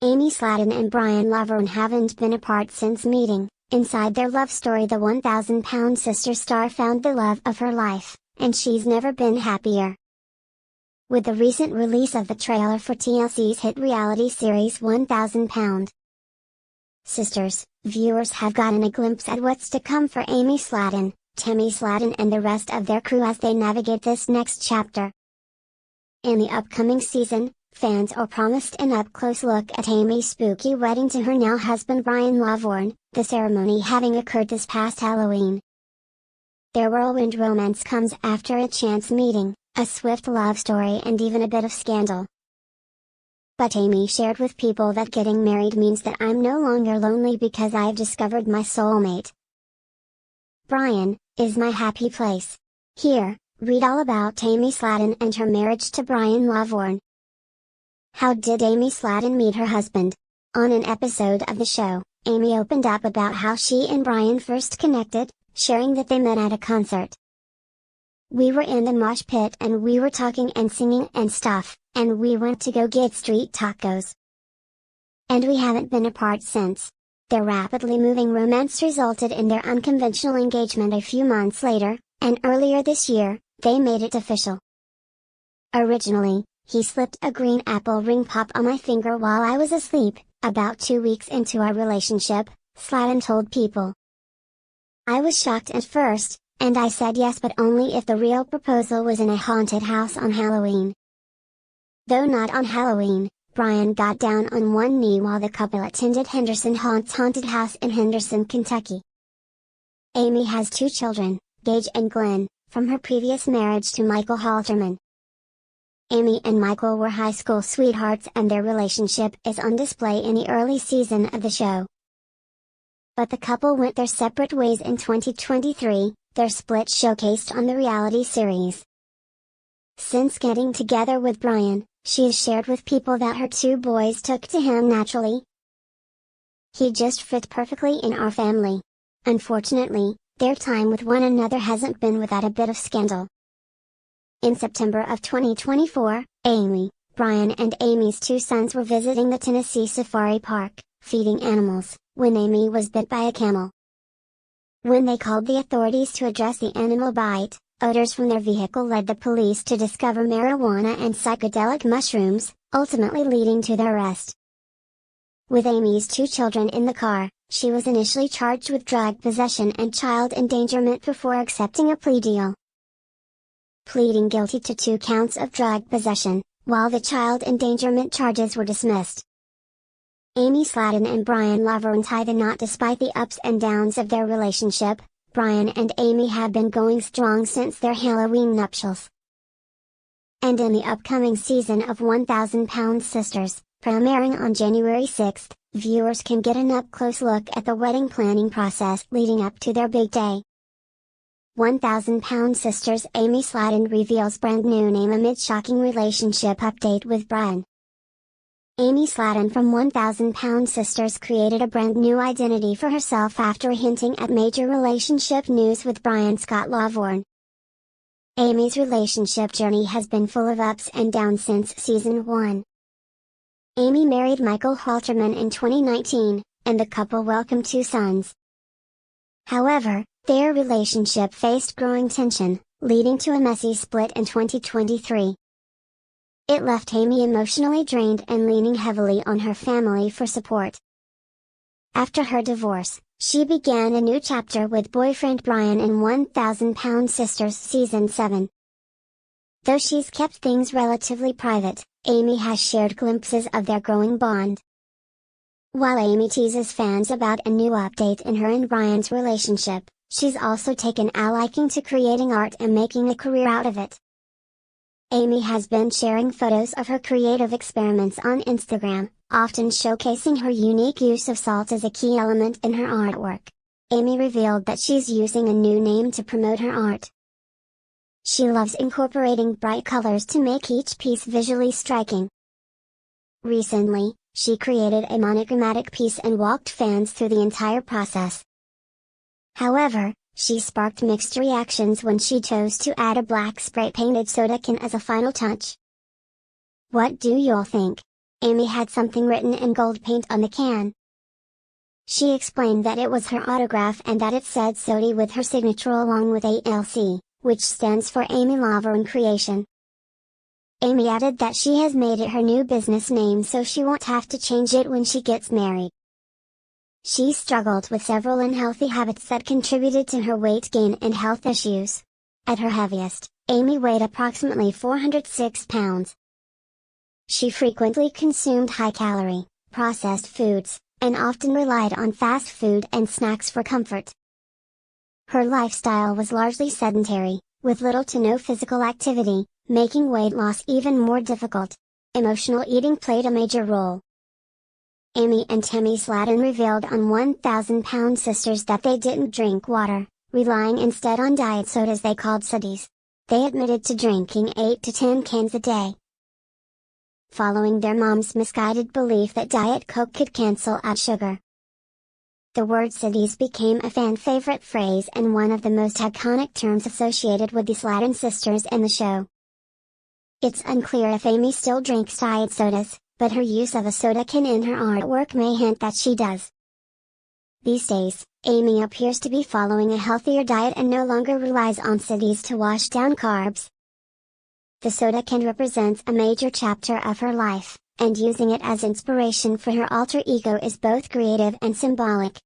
Amy Sladden and Brian Loverne haven't been apart since meeting. Inside their love story, the 1,000-pound sister star found the love of her life, and she's never been happier. With the recent release of the trailer for TLC's hit reality series 1,000 Sisters, viewers have gotten a glimpse at what's to come for Amy Sladden, Tammy Sladden and the rest of their crew as they navigate this next chapter. In the upcoming season, fans are promised an up-close look at Amy's spooky wedding to her now husband Brian Loverne, the ceremony having occurred this past Halloween. Their whirlwind romance comes after a chance meeting, a swift love story and even a bit of scandal. But Amy shared with People that getting married means that I'm no longer lonely because I've discovered my soulmate. Brian is my happy place. Here, read all about Amy Sladden and her marriage to Brian Loverne. How did Amy Sladden meet her husband? On an episode of the show, Amy opened up about how she and Brian first connected, sharing that they met at a concert. We were in the mosh pit and we were talking and singing and stuff, and we went to go get street tacos. And we haven't been apart since. Their rapidly moving romance resulted in their unconventional engagement a few months later, and earlier this year, they made it official. Originally, he slipped a green apple ring pop on my finger while I was asleep. About 2 weeks into our relationship, Sladden told People. I was shocked at first, and I said yes, but only if the real proposal was in a haunted house on Halloween. Though not on Halloween, Brian got down on one knee while the couple attended Henderson Haunts Haunted House in Henderson, Kentucky. Amy has 2 children, Gage and Glenn, from her previous marriage to Michael Halterman. Amy and Michael were high school sweethearts and their relationship is on display in the early season of the show. But the couple went their separate ways in 2023, their split showcased on the reality series. Since getting together with Brian, she has shared with People that her 2 boys took to him naturally. He just fit perfectly in our family. Unfortunately, their time with one another hasn't been without a bit of scandal. In September of 2024, Amy, Brian and Amy's 2 sons were visiting the Tennessee Safari Park, feeding animals, when Amy was bit by a camel. When they called the authorities to address the animal bite, odors from their vehicle led the police to discover marijuana and psychedelic mushrooms, ultimately leading to their arrest. With Amy's 2 children in the car, she was initially charged with drug possession and child endangerment before accepting a plea deal. Pleading guilty to 2 counts of drug possession, while the child endangerment charges were dismissed. Amy Sladden and Brian Loverne tie the knot despite the ups and downs of their relationship. Brian and Amy have been going strong since their Halloween nuptials. And in the upcoming season of 1,000 Sisters, premiering on January 6, viewers can get an up-close look at the wedding planning process leading up to their big day. 1,000 Sisters Amy Sladden reveals brand new name amid shocking relationship update with Brian. Amy Sladden from 1,000 Sisters created a brand new identity for herself after hinting at major relationship news with Brian Scott Loverne. Amy's relationship journey has been full of ups and downs since season 1. Amy married Michael Halterman in 2019, and the couple welcomed 2 sons. However, their relationship faced growing tension, leading to a messy split in 2023. It left Amy emotionally drained and leaning heavily on her family for support. After her divorce, she began a new chapter with boyfriend Brian in 1,000 Sisters Season 7. Though she's kept things relatively private, Amy has shared glimpses of their growing bond. While Amy teases fans about a new update in her and Brian's relationship, she's also taken a liking to creating art and making a career out of it. Amy has been sharing photos of her creative experiments on Instagram, often showcasing her unique use of salt as a key element in her artwork. Amy revealed that she's using a new name to promote her art. She loves incorporating bright colors to make each piece visually striking. Recently, she created a monochromatic piece and walked fans through the entire process. However, she sparked mixed reactions when she chose to add a black spray-painted soda can as a final touch. What do y'all think? Amy had something written in gold paint on the can. She explained that it was her autograph and that it said Sodi with her signature along with ALC, which stands for Amy Laveran Creation. Amy added that she has made it her new business name so she won't have to change it when she gets married. She struggled with several unhealthy habits that contributed to her weight gain and health issues. At her heaviest, Amy weighed approximately 406 pounds. She frequently consumed high-calorie, processed foods, and often relied on fast food and snacks for comfort. Her lifestyle was largely sedentary, with little to no physical activity, making weight loss even more difficult. Emotional eating played a major role. Amy and Tammy Sladen revealed on 1,000 Pound Sisters that they didn't drink water, relying instead on diet sodas they called Sodis. They admitted to drinking 8 to 10 cans a day. Following their mom's misguided belief that Diet Coke could cancel out sugar. The word Sodis became a fan favorite phrase and one of the most iconic terms associated with the Sladen sisters in the show. It's unclear if Amy still drinks diet sodas, but her use of a soda can in her artwork may hint that she does. These days, Amy appears to be following a healthier diet and no longer relies on Sodis to wash down carbs. The soda can represents a major chapter of her life, and using it as inspiration for her alter ego is both creative and symbolic.